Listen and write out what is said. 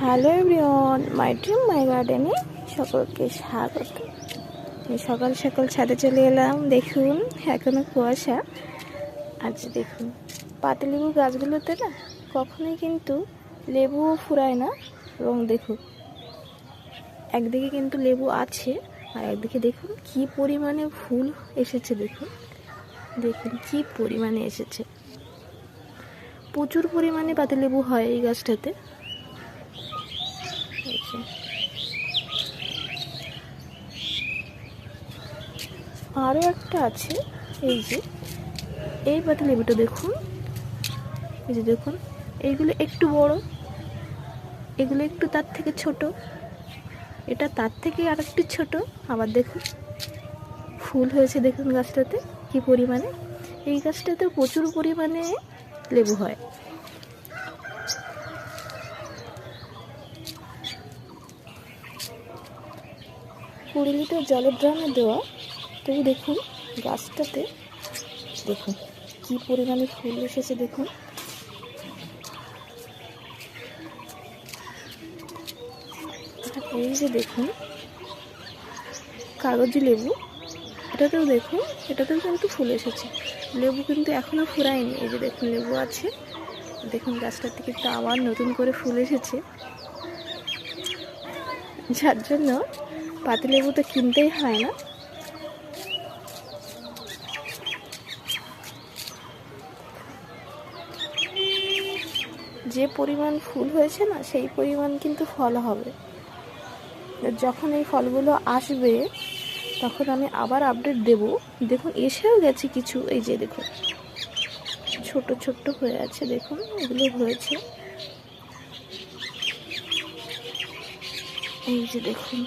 Hello everyone, my dream মাই গার্ডেনে সকলকে স্বাগত। আমি সকাল সকাল ছাদে চলে এলাম। দেখুন এখনো কুয়াশা। আজ দেখুন পাতিলেবু গাছগুলোতে না কখনোই কিন্তু লেবুও ফুরায় না। এবং দেখুন একদিকে কিন্তু লেবু আছে, আর একদিকে দেখুন কি পরিমাণে ফুল এসেছে। দেখুন দেখুন কি পরিমাণে এসেছে। প্রচুর পরিমাণে পাতিলেবু হয় এই গাছটাতে। আরও একটা আছে, এই যে এই পাতিলেবুটা দেখুন, এই যে দেখুন এইগুলো একটু বড়, এগুলো একটু তার থেকে ছোট, এটা তার থেকে আর একটু ছোট। আবার দেখুন ফুল হয়েছে, দেখুন গাছটাতে কি পরিমাণে। এই গাছটাতে প্রচুর পরিমাণে লেবু হয়। কুড়ি লিটার জলের ড্রামে দেওয়া, তবু দেখুন গাছটাতে দেখুন কি পরিমাণে ফুল এসেছে। দেখুন এই যে দেখুন কাগজি লেবু, এটাতেও দেখুন, এটাতেও কিন্তু ফুল এসেছে। লেবু কিন্তু এখনো ফুরায়নি। এই যে দেখুন লেবু আছে, দেখুন গাছটাতে কিন্তু আবার নতুন করে ফুল এসেছে। যার জন্য পাতিলেবু তো কিনতেই হয় না। যে পরিমাণ ফুল হয়েছে না, সেই পরিমাণ কিন্তু ফল হবে। যখন এই ফলগুলো আসবে তখন আমি আবার আপডেট দেব। দেখুন এসেও গেছে কিছু, এই যে দেখুন ছোট ছোট হয়ে আছে, দেখুন এগুলো হয়েছে। এই যে দেখুন